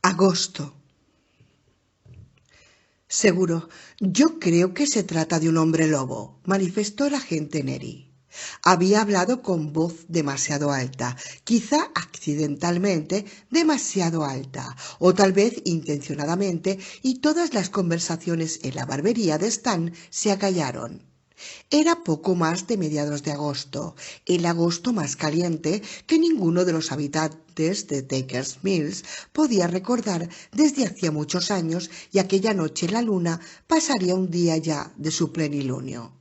Agosto. Seguro, yo creo que se trata de un hombre lobo, manifestó el agente Neri. Había hablado con voz demasiado alta, quizá accidentalmente demasiado alta, o tal vez intencionadamente, y todas las conversaciones en la barbería de Stan se acallaron. Era poco más de mediados de agosto, el agosto más caliente que ninguno de los habitantes de Takers Mills podía recordar desde hacía muchos años, y aquella noche la luna pasaría un día ya de su plenilunio.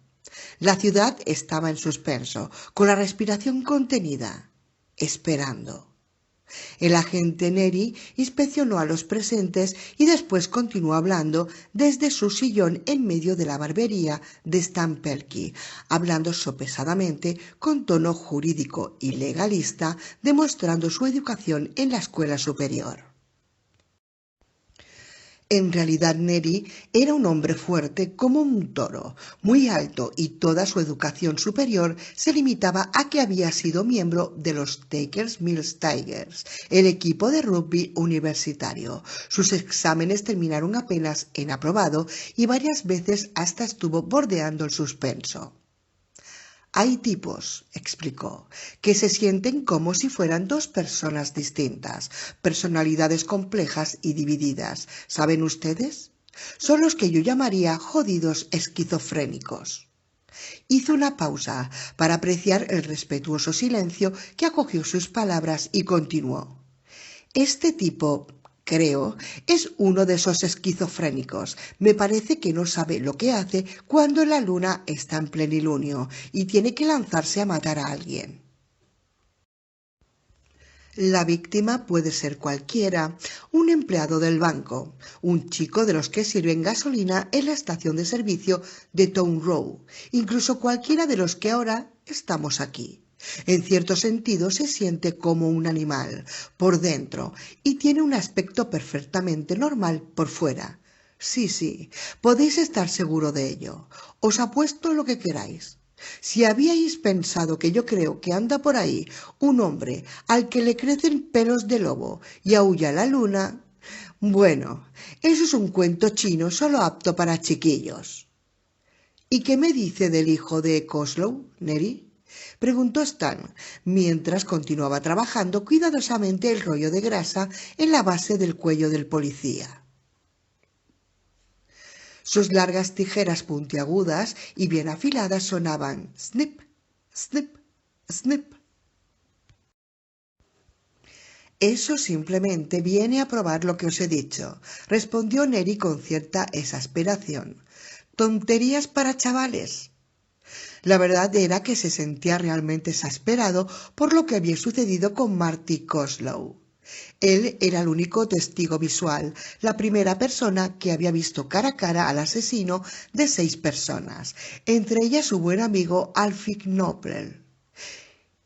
La ciudad estaba en suspenso, con la respiración contenida, esperando. El agente Neri inspeccionó a los presentes y después continuó hablando desde su sillón en medio de la barbería de Stan Pelkey, hablando sopesadamente con tono jurídico y legalista, demostrando su educación en la escuela superior. En realidad Neri era un hombre fuerte como un toro, muy alto, y toda su educación superior se limitaba a que había sido miembro de los Takers Mills Tigers, el equipo de rugby universitario. Sus exámenes terminaron apenas en aprobado y varias veces hasta estuvo bordeando el suspenso. Hay tipos, explicó, que se sienten como si fueran dos personas distintas, personalidades complejas y divididas. ¿Saben ustedes? Son los que yo llamaría jodidos esquizofrénicos. Hizo una pausa para apreciar el respetuoso silencio que acogió sus palabras y continuó. Este tipo, creo, es uno de esos esquizofrénicos. Me parece que no sabe lo que hace cuando la luna está en plenilunio y tiene que lanzarse a matar a alguien. La víctima puede ser cualquiera, un empleado del banco, un chico de los que sirven gasolina en la estación de servicio de Town Row, incluso cualquiera de los que ahora estamos aquí. En cierto sentido se siente como un animal por dentro y tiene un aspecto perfectamente normal por fuera. Sí, podéis estar seguro de ello. Os apuesto lo que queráis. Si habíais pensado que yo creo que anda por ahí un hombre al que le crecen pelos de lobo y aúlla la luna, bueno, eso es un cuento chino solo apto para chiquillos. ¿Y qué me dice del hijo de Coslow, Neri? Preguntó Stan, mientras continuaba trabajando cuidadosamente el rollo de grasa en la base del cuello del policía. Sus largas tijeras puntiagudas y bien afiladas sonaban snip, snip, snip. Eso simplemente viene a probar lo que os he dicho, respondió Neri con cierta exasperación. Tonterías para chavales. La verdad era que se sentía realmente exasperado por lo que había sucedido con Marty Coslow. Él era el único testigo visual, la primera persona que había visto cara a cara al asesino de 6 personas, entre ellas su buen amigo Alfie Knopfler.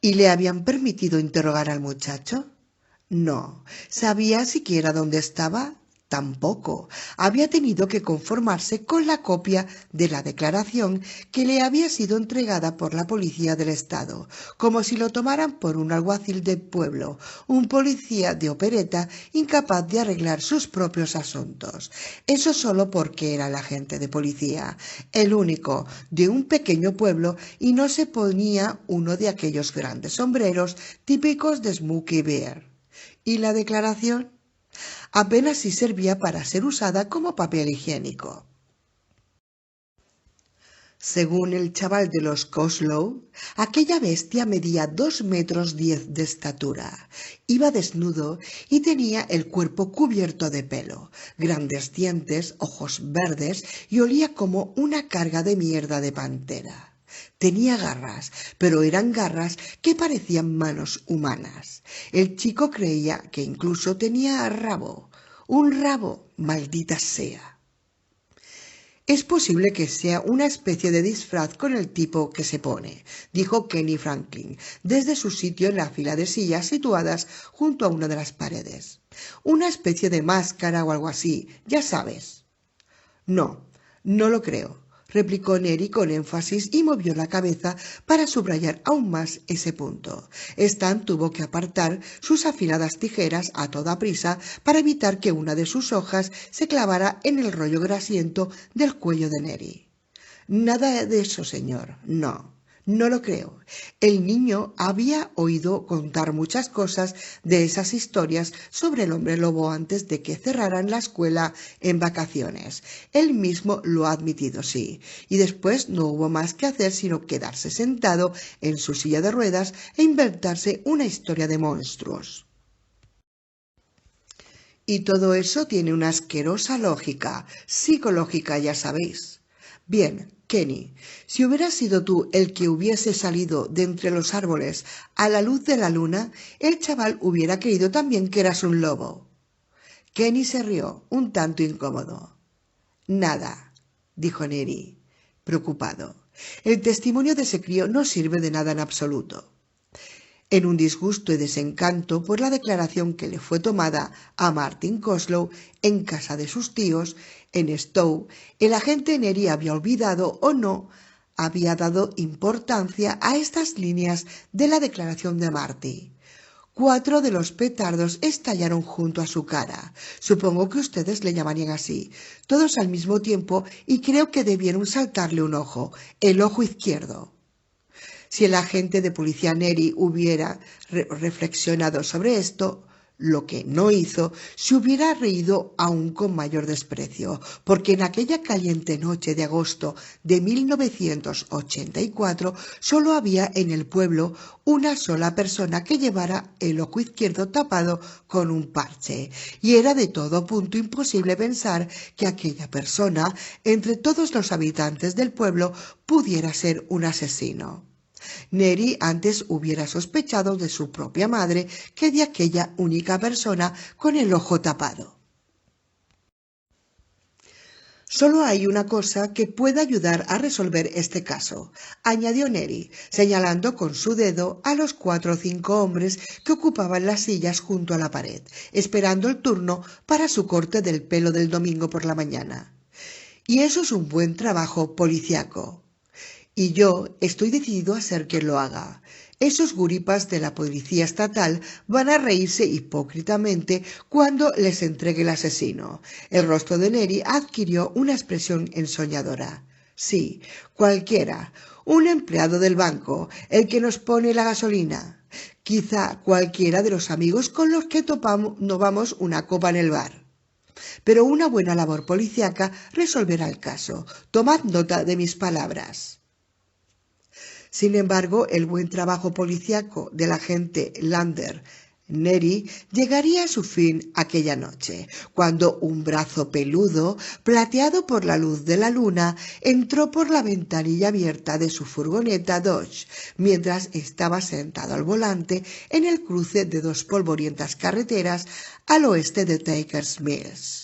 ¿Y le habían permitido interrogar al muchacho? No. ¿Sabía siquiera dónde estaba? Tampoco. Había tenido que conformarse con la copia de la declaración que le había sido entregada por la policía del estado, como si lo tomaran por un alguacil de pueblo, un policía de opereta incapaz de arreglar sus propios asuntos. Eso solo porque era el agente de policía, el único de un pequeño pueblo, y no se ponía uno de aquellos grandes sombreros típicos de Smokey Bear. ¿Y la declaración? Apenas si servía para ser usada como papel higiénico. Según el chaval de los Coslow, aquella bestia medía 2 metros 10 de estatura, iba desnudo y tenía el cuerpo cubierto de pelo, grandes dientes, ojos verdes y olía como una carga de mierda de pantera. Tenía garras, pero eran garras que parecían manos humanas. El chico creía que incluso tenía rabo. Un rabo, maldita sea. Es posible que sea una especie de disfraz con el tipo que se pone, dijo Kenny Franklin, desde su sitio en la fila de sillas situadas junto a una de las paredes. Una especie de máscara o algo así, ya sabes. No, no lo creo, replicó Neri con énfasis y movió la cabeza para subrayar aún más ese punto. Stan tuvo que apartar sus afiladas tijeras a toda prisa para evitar que una de sus hojas se clavara en el rollo grasiento del cuello de Neri. Nada de eso, señor. No lo creo. El niño había oído contar muchas cosas de esas historias sobre el hombre lobo antes de que cerraran la escuela en vacaciones. Él mismo lo ha admitido, sí. Y después no hubo más que hacer sino quedarse sentado en su silla de ruedas e inventarse una historia de monstruos. Y todo eso tiene una asquerosa lógica, psicológica, ya sabéis. Bien, Kenny, si hubieras sido tú el que hubiese salido de entre los árboles a la luz de la luna, el chaval hubiera creído también que eras un lobo. Kenny se rió, un tanto incómodo. Nada, dijo Neri, preocupado. El testimonio de ese crío no sirve de nada en absoluto. En un disgusto y desencanto por la declaración que le fue tomada a Martin Coslow en casa de sus tíos, en Stowe, el agente Neri había olvidado o no había dado importancia a estas líneas de la declaración de Marty. 4 de los petardos estallaron junto a su cara. Supongo que ustedes le llamarían así, todos al mismo tiempo, y creo que debieron saltarle un ojo, el ojo izquierdo. Si el agente de policía Neri hubiera reflexionado sobre esto, lo que no hizo, se hubiera reído aún con mayor desprecio, porque en aquella caliente noche de agosto de 1984 solo había en el pueblo una sola persona que llevara el ojo izquierdo tapado con un parche, y era de todo punto imposible pensar que aquella persona, entre todos los habitantes del pueblo, pudiera ser un asesino. Neri antes hubiera sospechado de su propia madre que de aquella única persona con el ojo tapado. Solo hay una cosa que puede ayudar a resolver este caso, añadió Neri, señalando con su dedo a los 4 o 5 hombres que ocupaban las sillas junto a la pared, esperando el turno para su corte del pelo del domingo por la mañana. Y eso es un buen trabajo policiaco. Y yo estoy decidido a ser quien lo haga. Esos guripas de la policía estatal van a reírse hipócritamente cuando les entregue el asesino. El rostro de Neri adquirió una expresión ensoñadora. Sí, cualquiera. Un empleado del banco, el que nos pone la gasolina. Quizá cualquiera de los amigos con los que nos vamos una copa en el bar. Pero una buena labor policíaca resolverá el caso. Tomad nota de mis palabras. Sin embargo, el buen trabajo policíaco del agente Lander Neri llegaría a su fin aquella noche, cuando un brazo peludo, plateado por la luz de la luna, entró por la ventanilla abierta de su furgoneta Dodge, mientras estaba sentado al volante en el cruce de 2 polvorientas carreteras al oeste de Takers Mills.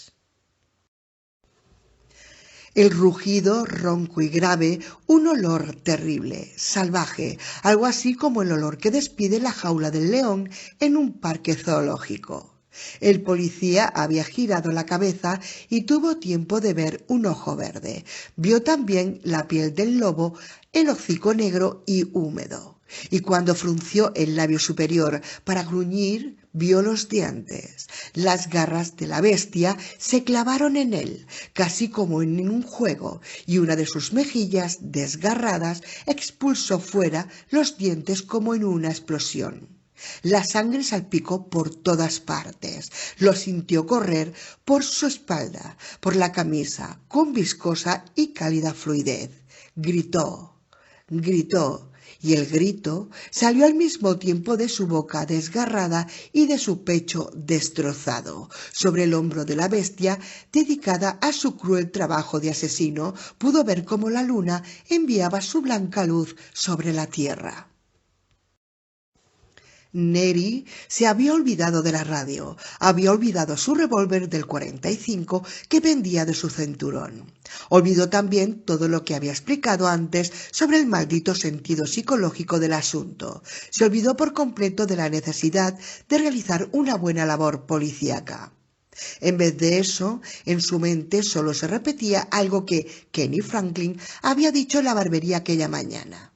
El rugido ronco y grave, un olor terrible, salvaje, algo así como el olor que despide la jaula del león en un parque zoológico. El policía había girado la cabeza y tuvo tiempo de ver un ojo verde. Vio también la piel del lobo, el hocico negro y húmedo. Y cuando frunció el labio superior para gruñir, vio los dientes. Las garras de la bestia se clavaron en él, casi como en un juego, y una de sus mejillas desgarradas expulsó fuera los dientes como en una explosión. La sangre salpicó por todas partes. Lo sintió correr por su espalda, por la camisa, con viscosa y cálida fluidez. Gritó, y el grito salió al mismo tiempo de su boca desgarrada y de su pecho destrozado. Sobre el hombro de la bestia, dedicada a su cruel trabajo de asesino, pudo ver cómo la luna enviaba su blanca luz sobre la tierra. Neri se había olvidado de la radio, había olvidado su revólver del 45 que pendía de su cinturón. Olvidó también todo lo que había explicado antes sobre el maldito sentido psicológico del asunto. Se olvidó por completo de la necesidad de realizar una buena labor policíaca. En vez de eso, en su mente solo se repetía algo que Kenny Franklin había dicho en la barbería aquella mañana.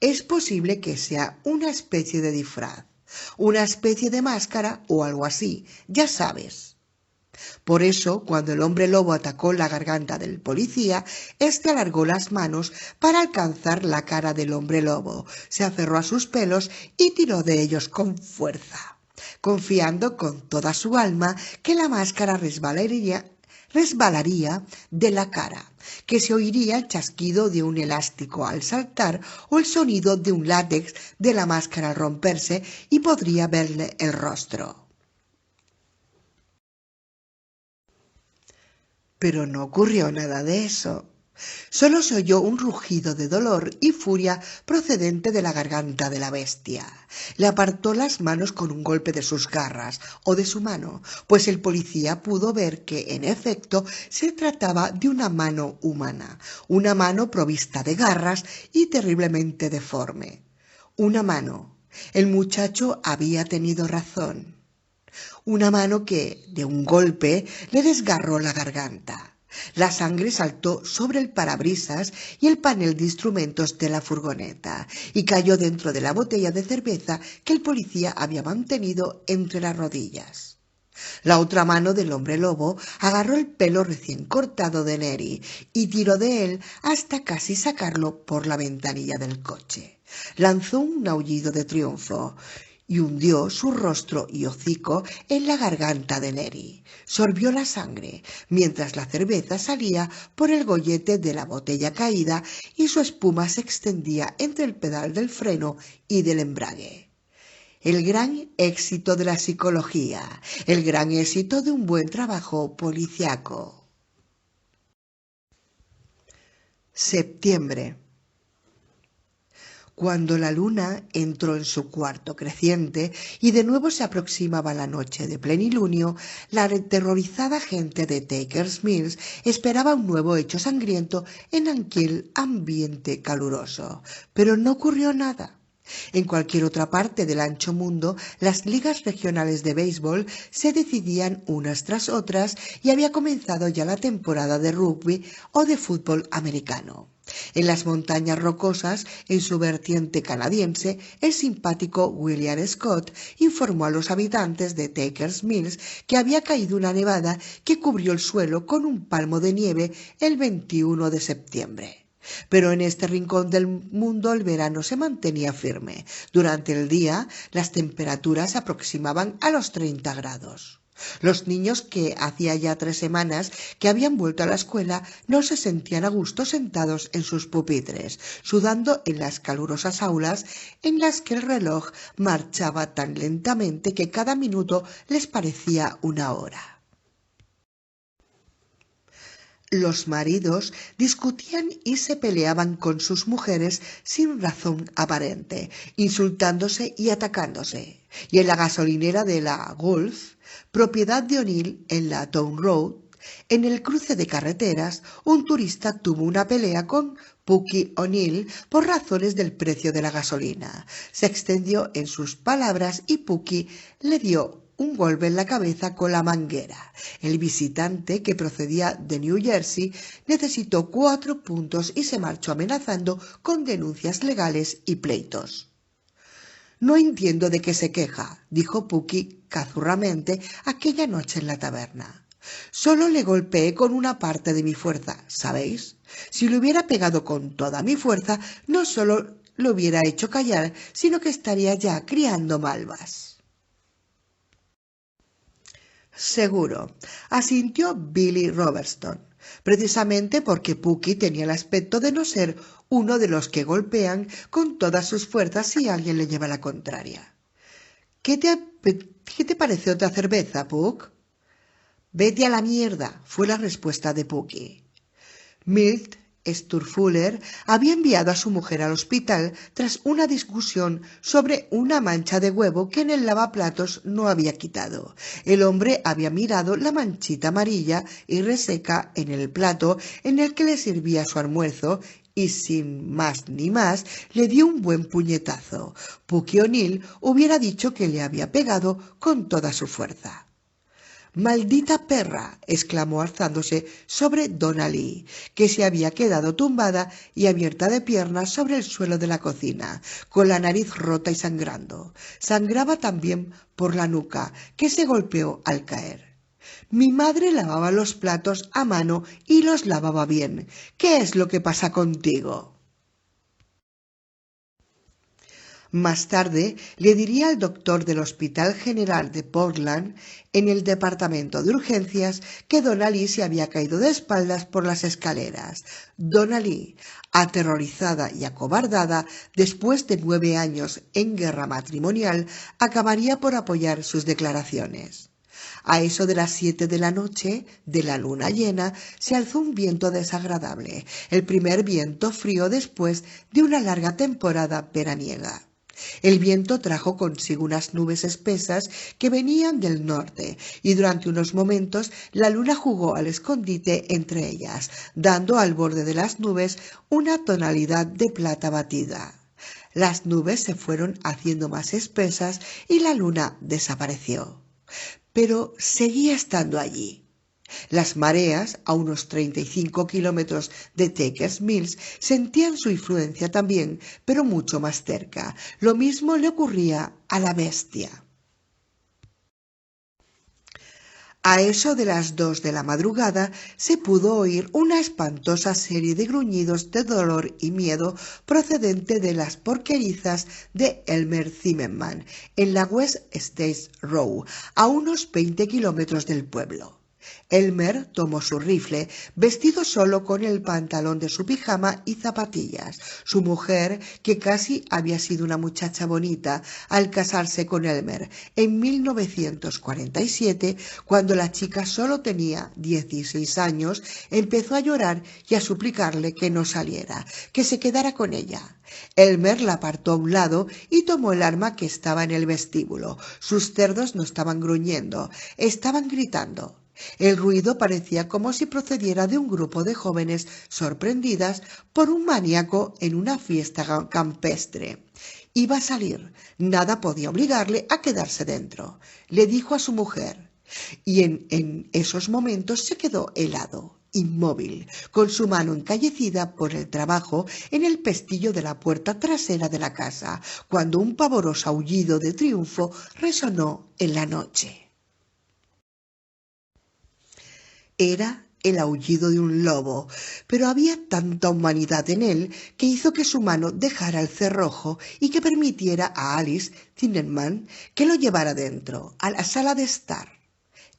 Es posible que sea una especie de disfraz, una especie de máscara o algo así, ya sabes. Por eso, cuando el hombre lobo atacó la garganta del policía, éste alargó las manos para alcanzar la cara del hombre lobo, se aferró a sus pelos y tiró de ellos con fuerza, confiando con toda su alma que la máscara resbalaría de la cara, que se oiría el chasquido de un elástico al saltar o el sonido de un látex de la máscara al romperse y podría verle el rostro. Pero no ocurrió nada de eso. Solo se oyó un rugido de dolor y furia procedente de la garganta de la bestia. Le apartó las manos con un golpe de sus garras o de su mano, pues el policía pudo ver que, en efecto, se trataba de una mano humana, una mano provista de garras y terriblemente deforme. Una mano. El muchacho había tenido razón. Una mano que, de un golpe, le desgarró la garganta. La sangre saltó sobre el parabrisas y el panel de instrumentos de la furgoneta y cayó dentro de la botella de cerveza que el policía había mantenido entre las rodillas. La otra mano del hombre lobo agarró el pelo recién cortado de Neri y tiró de él hasta casi sacarlo por la ventanilla del coche. Lanzó un aullido de triunfo y hundió su rostro y hocico en la garganta de Neri. Sorbió la sangre, mientras la cerveza salía por el gollete de la botella caída y su espuma se extendía entre el pedal del freno y del embrague. El gran éxito de la psicología, el gran éxito de un buen trabajo policiaco. Septiembre. Cuando la luna entró en su cuarto creciente y de nuevo se aproximaba la noche de plenilunio, la aterrorizada gente de Takers Mills esperaba un nuevo hecho sangriento en aquel ambiente caluroso. Pero no ocurrió nada. En cualquier otra parte del ancho mundo, las ligas regionales de béisbol se decidían unas tras otras y había comenzado ya la temporada de rugby o de fútbol americano. En las montañas rocosas, en su vertiente canadiense, el simpático William Scott informó a los habitantes de Takers Mills que había caído una nevada que cubrió el suelo con un palmo de nieve el 21 de septiembre. Pero en este rincón del mundo el verano se mantenía firme. Durante el día las temperaturas se aproximaban a los 30 grados. Los niños, que hacía ya 3 semanas que habían vuelto a la escuela, no se sentían a gusto sentados en sus pupitres, sudando en las calurosas aulas en las que el reloj marchaba tan lentamente que cada minuto les parecía una hora. Los maridos discutían y se peleaban con sus mujeres sin razón aparente, insultándose y atacándose. Y en la gasolinera de la Gulf, propiedad de O'Neill en la Town Road, en el cruce de carreteras, un turista tuvo una pelea con Pucky O'Neill por razones del precio de la gasolina. Se extendió en sus palabras y Pucky le dio un golpe en la cabeza con la manguera. El visitante, que procedía de New Jersey, necesitó 4 puntos y se marchó amenazando con denuncias legales y pleitos. No entiendo de qué se queja, dijo Pucky cazurramente aquella noche en la taberna. Solo le golpeé con una parte de mi fuerza, ¿sabéis? Si le hubiera pegado con toda mi fuerza, no solo lo hubiera hecho callar, sino que estaría ya criando malvas. Seguro, asintió Billy Robertson, precisamente porque Pucky tenía el aspecto de no ser uno de los que golpean con todas sus fuerzas si alguien le lleva la contraria. ¿Qué te parece otra cerveza, Puck? Vete a la mierda, fue la respuesta de Pucky. Milt Sturfuller había enviado a su mujer al hospital tras una discusión sobre una mancha de huevo que en el lavaplatos no había quitado. El hombre había mirado la manchita amarilla y reseca en el plato en el que le servía su almuerzo y sin más ni más le dio un buen puñetazo. Pucky O'Neill hubiera dicho que le había pegado con toda su fuerza. —¡Maldita perra! —exclamó alzándose sobre Donnelly, que se había quedado tumbada y abierta de piernas sobre el suelo de la cocina, con la nariz rota y sangrando. Sangraba también por la nuca, que se golpeó al caer. Mi madre lavaba los platos a mano y los lavaba bien. ¿Qué es lo que pasa contigo? Más tarde le diría al doctor del Hospital General de Portland, en el departamento de urgencias, que Donnelly se había caído de espaldas por las escaleras. Donnelly, aterrorizada y acobardada, después de 9 años en guerra matrimonial, acabaría por apoyar sus declaraciones. A eso de las 7 de la noche de la luna llena se alzó un viento desagradable, el primer viento frío después de una larga temporada veraniega. El viento trajo consigo unas nubes espesas que venían del norte, y durante unos momentos la luna jugó al escondite entre ellas, dando al borde de las nubes una tonalidad de plata batida. Las nubes se fueron haciendo más espesas y la luna desapareció. Pero seguía estando allí. Las mareas, a unos 35 kilómetros de Takers Mills, sentían su influencia también, pero mucho más cerca. Lo mismo le ocurría a la bestia. A eso de las 2 de la madrugada se pudo oír una espantosa serie de gruñidos de dolor y miedo procedente de las porquerizas de Elmer Zimmerman en la West State Road, a unos 20 kilómetros del pueblo. Elmer tomó su rifle, vestido solo con el pantalón de su pijama y zapatillas. Su mujer, que casi había sido una muchacha bonita al casarse con Elmer en 1947, cuando la chica solo tenía 16 años, empezó a llorar y a suplicarle que no saliera, que se quedara con ella. Elmer la apartó a un lado y tomó el arma que estaba en el vestíbulo. Sus cerdos no estaban gruñendo, estaban gritando. El ruido parecía como si procediera de un grupo de jóvenes sorprendidas por un maníaco en una fiesta campestre. Iba a salir, nada podía obligarle a quedarse dentro, le dijo a su mujer, y en esos momentos se quedó helado, inmóvil, con su mano encallecida por el trabajo en el pestillo de la puerta trasera de la casa, cuando un pavoroso aullido de triunfo resonó en la noche. Era el aullido de un lobo, pero había tanta humanidad en él que hizo que su mano dejara el cerrojo y que permitiera a Alice Zimmerman que lo llevara dentro, a la sala de estar.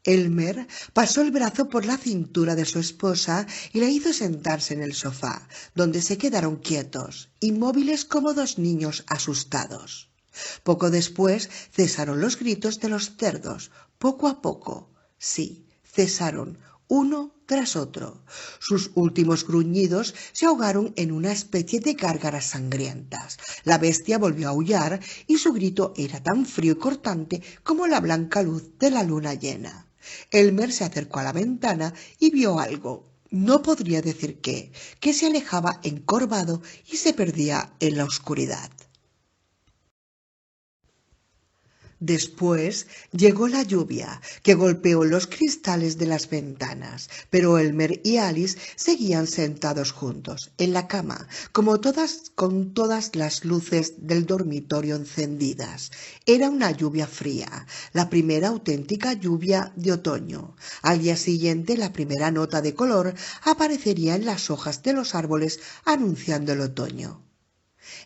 Elmer pasó el brazo por la cintura de su esposa y la hizo sentarse en el sofá, donde se quedaron quietos, inmóviles como dos niños asustados. Poco después cesaron los gritos de los cerdos, poco a poco. Sí, cesaron, uno tras otro. Sus últimos gruñidos se ahogaron en una especie de gárgaras sangrientas. La bestia volvió a aullar y su grito era tan frío y cortante como la blanca luz de la luna llena. Elmer se acercó a la ventana y vio algo. No podría decir qué, que se alejaba encorvado y se perdía en la oscuridad. Después llegó la lluvia, que golpeó los cristales de las ventanas, pero Elmer y Alice seguían sentados juntos, en la cama, con todas las luces del dormitorio encendidas. Era una lluvia fría, la primera auténtica lluvia de otoño. Al día siguiente, la primera nota de color aparecería en las hojas de los árboles, anunciando el otoño.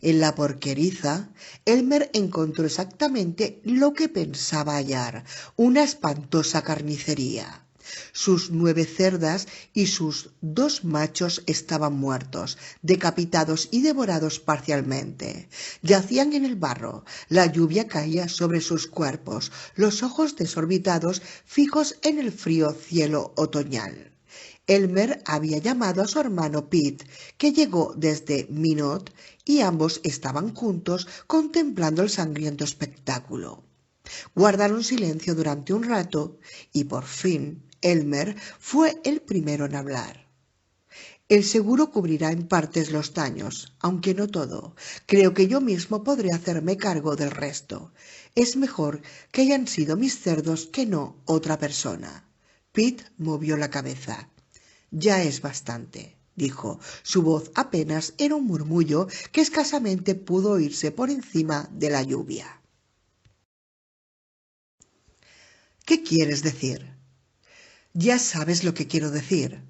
En la porqueriza, Elmer encontró exactamente lo que pensaba hallar, una espantosa carnicería. Sus 9 cerdas y sus 2 machos estaban muertos, decapitados y devorados parcialmente. Yacían en el barro, la lluvia caía sobre sus cuerpos, los ojos desorbitados fijos en el frío cielo otoñal. Elmer había llamado a su hermano Pete, que llegó desde Minot, y ambos estaban juntos contemplando el sangriento espectáculo. Guardaron silencio durante un rato y por fin Elmer fue el primero en hablar. El seguro cubrirá en partes los daños, aunque no todo. Creo que yo mismo podré hacerme cargo del resto. Es mejor que hayan sido mis cerdos que no otra persona. Pete movió la cabeza. Ya es bastante, dijo. Su voz apenas era un murmullo que escasamente pudo oírse por encima de la lluvia. ¿Qué quieres decir? Ya sabes lo que quiero decir.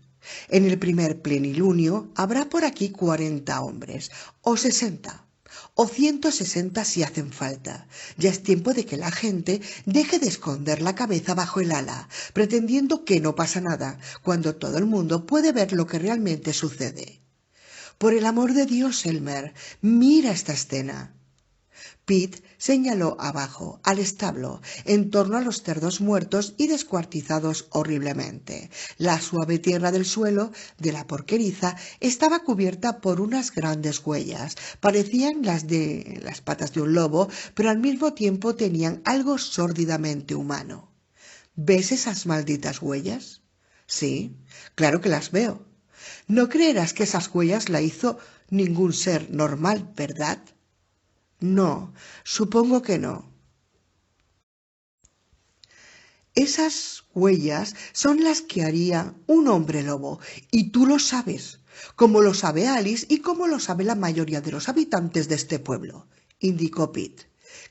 En el primer plenilunio habrá por aquí 40 hombres, o 60, o 160 si hacen falta. Ya es tiempo de que la gente deje de esconder la cabeza bajo el ala, pretendiendo que no pasa nada, cuando todo el mundo puede ver lo que realmente sucede. Por el amor de Dios, Elmer, mira esta escena. Pete señaló abajo, al establo, en torno a los cerdos muertos y descuartizados horriblemente. La suave tierra del suelo de la porqueriza estaba cubierta por unas grandes huellas. Parecían las de las patas de un lobo, pero al mismo tiempo tenían algo sórdidamente humano. ¿Ves esas malditas huellas? Sí, claro que las veo. No creerás que esas huellas la hizo ningún ser normal, ¿verdad? No, supongo que no. Esas huellas son las que haría un hombre lobo, y tú lo sabes, como lo sabe Alice y como lo sabe la mayoría de los habitantes de este pueblo, indicó Pete.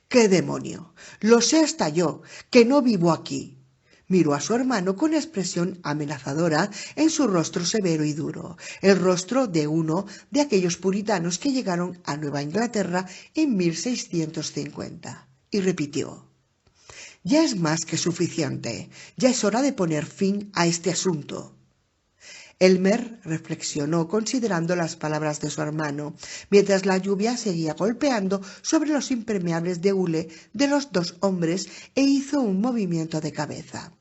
¡Qué demonio! Lo sé hasta yo, que no vivo aquí. Miró a su hermano con expresión amenazadora en su rostro severo y duro, el rostro de uno de aquellos puritanos que llegaron a Nueva Inglaterra en 1650, y repitió: «Ya es más que suficiente, ya es hora de poner fin a este asunto». Elmer reflexionó considerando las palabras de su hermano, mientras la lluvia seguía golpeando sobre los impermeables de hule de los dos hombres, e hizo un movimiento de cabeza.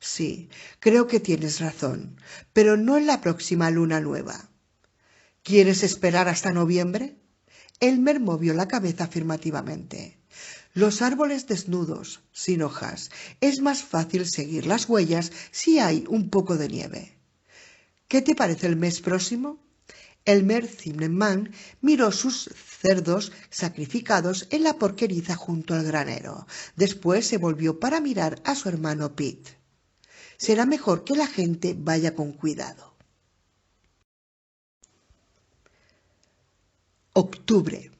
Sí, creo que tienes razón, pero no en la próxima luna nueva. ¿Quieres esperar hasta noviembre? Elmer movió la cabeza afirmativamente. Los árboles desnudos, sin hojas, es más fácil seguir las huellas si hay un poco de nieve. ¿Qué te parece el mes próximo? Elmer Zimmerman miró sus cerdos sacrificados en la porqueriza junto al granero. Después se volvió para mirar a su hermano Pete. Será mejor que la gente vaya con cuidado. Octubre.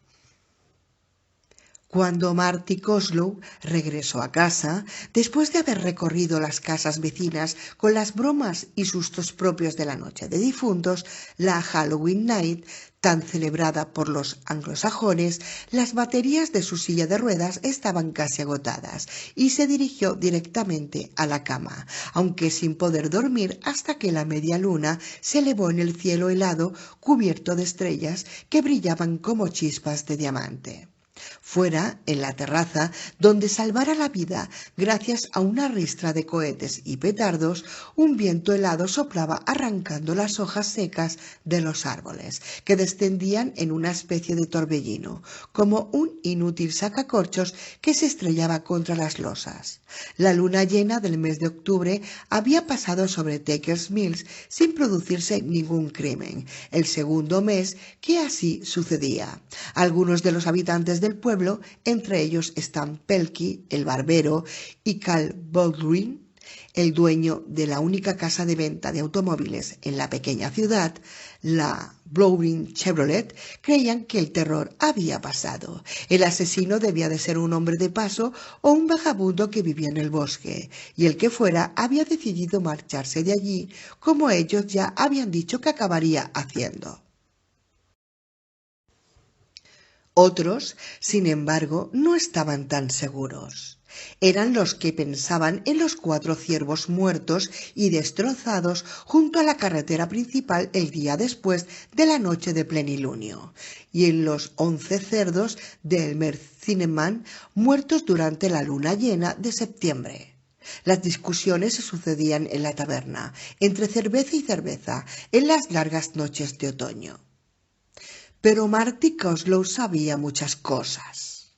Cuando Marty Coslow regresó a casa, después de haber recorrido las casas vecinas con las bromas y sustos propios de la noche de difuntos, la Halloween Night, tan celebrada por los anglosajones, las baterías de su silla de ruedas estaban casi agotadas y se dirigió directamente a la cama, aunque sin poder dormir hasta que la media luna se elevó en el cielo helado cubierto de estrellas que brillaban como chispas de diamante. Fuera, en la terraza, donde salvara la vida gracias a una ristra de cohetes y petardos, un viento helado soplaba arrancando las hojas secas de los árboles, que descendían en una especie de torbellino, como un inútil sacacorchos que se estrellaba contra las losas. La luna llena del mes de octubre había pasado sobre Takers Mills sin producirse ningún crimen, el segundo mes que así sucedía. Algunos de los habitantes del pueblo, entre ellos Stan Pelkey, el barbero, y Cal Baldwin, el dueño de la única casa de venta de automóviles en la pequeña ciudad, la Baldwin Chevrolet, creían que el terror había pasado. El asesino debía de ser un hombre de paso o un vagabundo que vivía en el bosque, y el que fuera había decidido marcharse de allí, como ellos ya habían dicho que acabaría haciendo. Otros, sin embargo, no estaban tan seguros. Eran los que pensaban en los 4 ciervos muertos y destrozados junto a la carretera principal el día después de la noche de plenilunio, y en los 11 cerdos de Elmer Zimmerman muertos durante la luna llena de septiembre. Las discusiones se sucedían en la taberna, entre cerveza y cerveza, en las largas noches de otoño. Pero Marty Coslow sabía muchas cosas.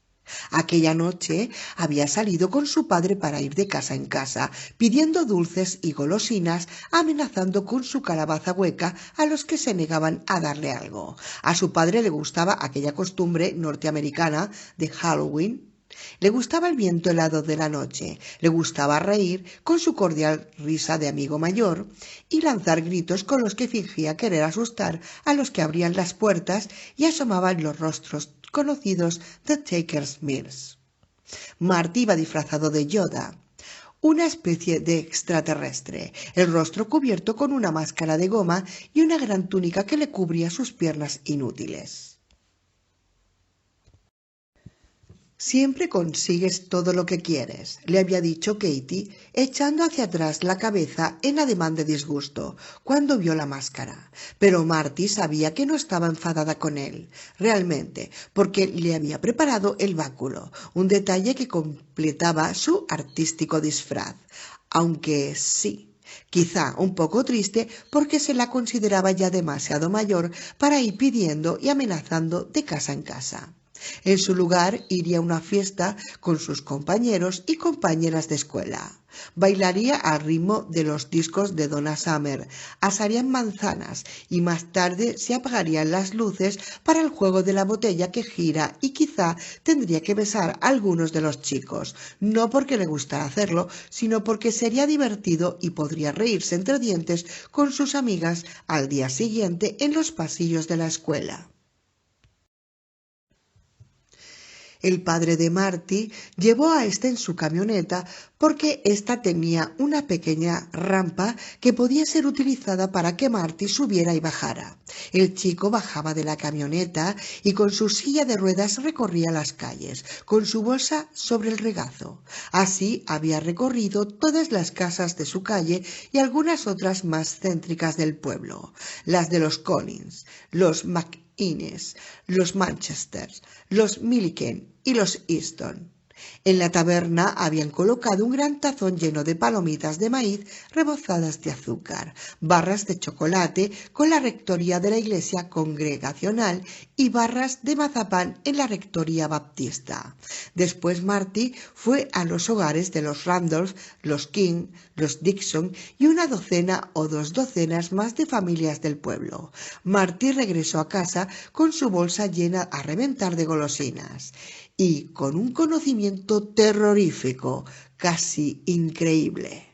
Aquella noche había salido con su padre para ir de casa en casa, pidiendo dulces y golosinas, amenazando con su calabaza hueca a los que se negaban a darle algo. A su padre le gustaba aquella costumbre norteamericana de Halloween. Le gustaba el viento helado de la noche, le gustaba reír con su cordial risa de amigo mayor y lanzar gritos con los que fingía querer asustar a los que abrían las puertas y asomaban los rostros conocidos de Takers Mills. Marty iba disfrazado de Yoda, una especie de extraterrestre, el rostro cubierto con una máscara de goma y una gran túnica que le cubría sus piernas inútiles. Siempre consigues todo lo que quieres, le había dicho Katie, echando hacia atrás la cabeza en ademán de disgusto, cuando vio la máscara. Pero Marty sabía que no estaba enfadada con él, realmente, porque le había preparado el báculo, un detalle que completaba su artístico disfraz. Aunque sí, quizá un poco triste porque se la consideraba ya demasiado mayor para ir pidiendo y amenazando de casa en casa. En su lugar iría a una fiesta con sus compañeros y compañeras de escuela. Bailaría al ritmo de los discos de Donna Summer, asarían manzanas y más tarde se apagarían las luces para el juego de la botella que gira y quizá tendría que besar a algunos de los chicos, no porque le gustara hacerlo, sino porque sería divertido y podría reírse entre dientes con sus amigas al día siguiente en los pasillos de la escuela. El padre de Marty llevó a éste en su camioneta porque ésta tenía una pequeña rampa que podía ser utilizada para que Marty subiera y bajara. El chico bajaba de la camioneta y con su silla de ruedas recorría las calles, con su bolsa sobre el regazo. Así había recorrido todas las casas de su calle y algunas otras más céntricas del pueblo, las de los Collins, los McInnes, los Manchester, los Milliken y los Easton. En la taberna habían colocado un gran tazón lleno de palomitas de maíz rebozadas de azúcar, barras de chocolate con la rectoría de la iglesia congregacional y barras de mazapán en la rectoría baptista. Después Marty fue a los hogares de los Randolph, los King, los Dixon y una docena o dos docenas más de familias del pueblo. Marty regresó a casa con su bolsa llena a reventar de golosinas y con un conocimiento terrorífico, casi increíble.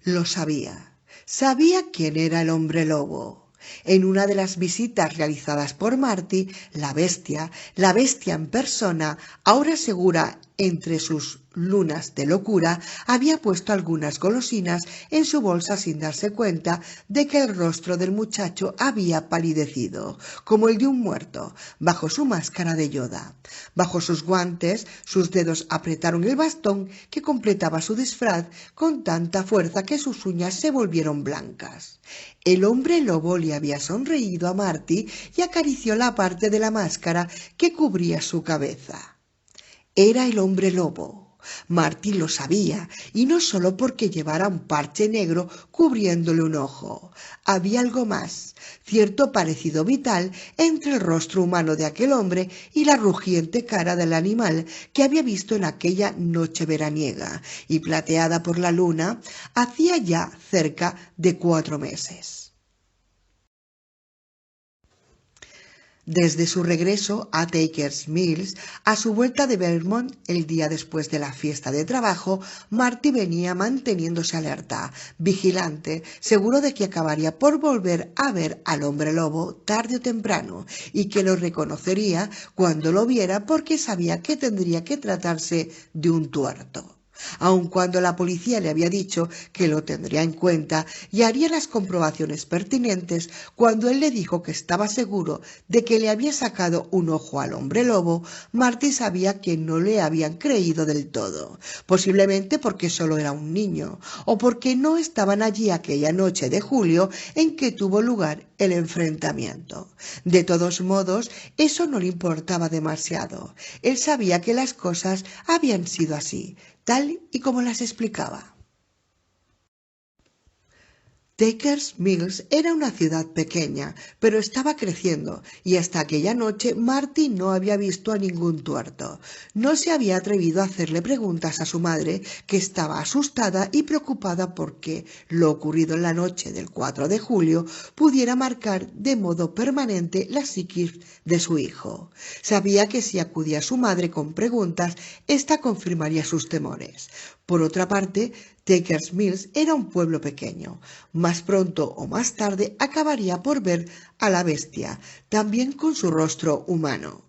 Lo sabía. Sabía quién era el hombre lobo. En una de las visitas realizadas por Marty, la bestia en persona, ahora segura entre sus lunas de locura, había puesto algunas golosinas en su bolsa sin darse cuenta de que el rostro del muchacho había palidecido, como el de un muerto, bajo su máscara de Yoda. Bajo sus guantes, sus dedos apretaron el bastón que completaba su disfraz con tanta fuerza que sus uñas se volvieron blancas. El hombre lobo le había sonreído a Marty y acarició la parte de la máscara que cubría su cabeza. Era el hombre lobo. Marty lo sabía, y no solo porque llevara un parche negro cubriéndole un ojo. Había algo más, cierto parecido vital entre el rostro humano de aquel hombre y la rugiente cara del animal que había visto en aquella noche veraniega y plateada por la luna hacía ya cerca de 4 meses. Desde su regreso a Takers Mills, a su vuelta de Vermont el día después de la fiesta de trabajo, Marty venía manteniéndose alerta, vigilante, seguro de que acabaría por volver a ver al hombre lobo tarde o temprano y que lo reconocería cuando lo viera porque sabía que tendría que tratarse de un tuerto. Aun cuando la policía le había dicho que lo tendría en cuenta y haría las comprobaciones pertinentes, cuando él le dijo que estaba seguro de que le había sacado un ojo al hombre lobo, Marty sabía que no le habían creído del todo, posiblemente porque solo era un niño, o porque no estaban allí aquella noche de julio en que tuvo lugar el enfrentamiento. De todos modos, eso no le importaba demasiado. Él sabía que las cosas habían sido así, tal y como las explicaba. Takers Mills era una ciudad pequeña, pero estaba creciendo, y hasta aquella noche Marty no había visto a ningún tuerto. No se había atrevido a hacerle preguntas a su madre, que estaba asustada y preocupada porque lo ocurrido en la noche del 4 de julio pudiera marcar de modo permanente la psiquis de su hijo. Sabía que si acudía a su madre con preguntas, ésta confirmaría sus temores. Por otra parte, Takers Mills era un pueblo pequeño. Más pronto o más tarde acabaría por ver a la bestia, también con su rostro humano.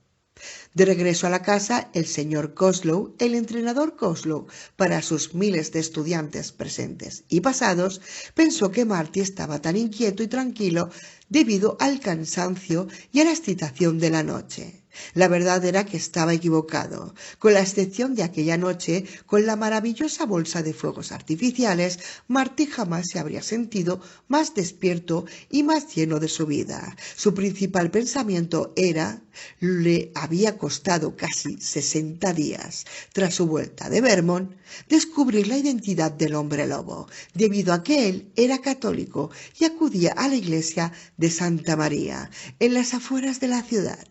De regreso a la casa, el señor Coslow, el entrenador Coslow, para sus miles de estudiantes presentes y pasados, pensó que Marty estaba tan inquieto y tranquilo debido al cansancio y a la excitación de la noche. La verdad era que estaba equivocado. Con la excepción de aquella noche, con la maravillosa bolsa de fuegos artificiales, Marty jamás se habría sentido más despierto y más lleno de su vida. Su principal pensamiento era: le había costado casi 60 días, tras su vuelta de Vermont, descubrir la identidad del hombre lobo, debido a que él era católico y acudía a la iglesia de Santa María, en las afueras de la ciudad.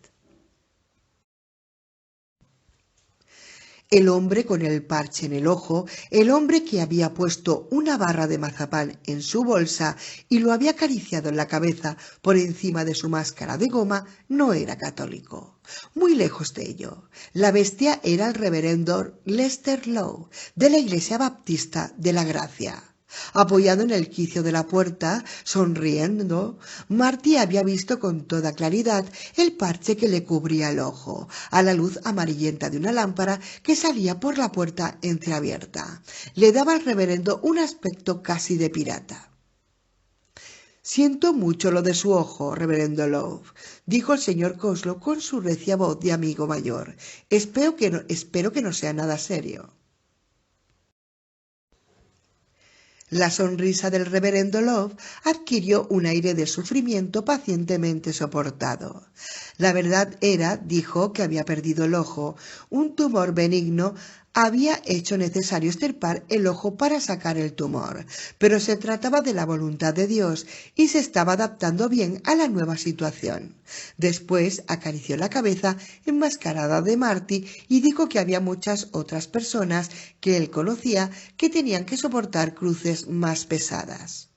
El hombre con el parche en el ojo, el hombre que había puesto una barra de mazapán en su bolsa y lo había acariciado en la cabeza por encima de su máscara de goma, no era católico. Muy lejos de ello. La bestia era el reverendo Lester Lowe, de la Iglesia Baptista de la Gracia. Apoyado en el quicio de la puerta, sonriendo, Marty había visto con toda claridad el parche que le cubría el ojo, a la luz amarillenta de una lámpara que salía por la puerta entreabierta. Le daba al reverendo un aspecto casi de pirata. «Siento mucho lo de su ojo, reverendo Lowe», dijo el señor Coslow con su recia voz de amigo mayor. Espero que no sea nada serio». La sonrisa del reverendo Love adquirió un aire de sufrimiento pacientemente soportado. La verdad era, dijo, que había perdido el ojo. Un tumor benigno había hecho necesario extirpar el ojo para sacar el tumor, pero se trataba de la voluntad de Dios y se estaba adaptando bien a la nueva situación. Después acarició la cabeza enmascarada de Marty y dijo que había muchas otras personas que él conocía que tenían que soportar cruces más pesadas.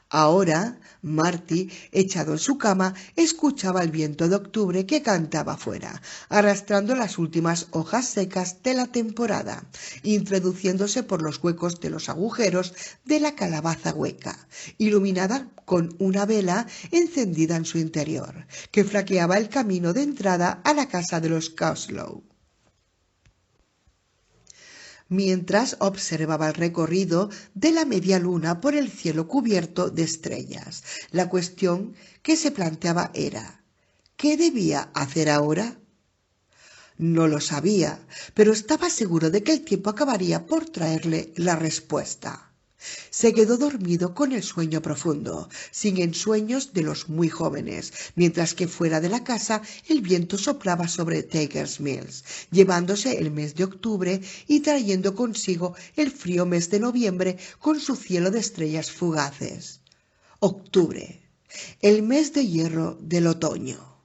Ahora, Marty, echado en su cama, escuchaba el viento de octubre que cantaba afuera, arrastrando las últimas hojas secas de la temporada, introduciéndose por los huecos de los agujeros de la calabaza hueca, iluminada con una vela encendida en su interior, que flaqueaba el camino de entrada a la casa de los Coslow. Mientras observaba el recorrido de la media luna por el cielo cubierto de estrellas. La cuestión que se planteaba era: ¿qué debía hacer ahora? No lo sabía, pero estaba seguro de que el tiempo acabaría por traerle la respuesta. Se quedó dormido con el sueño profundo, sin ensueños de los muy jóvenes, mientras que fuera de la casa el viento soplaba sobre Takers Mills, llevándose el mes de octubre y trayendo consigo el frío mes de noviembre con su cielo de estrellas fugaces. Octubre, el mes de hierro del otoño.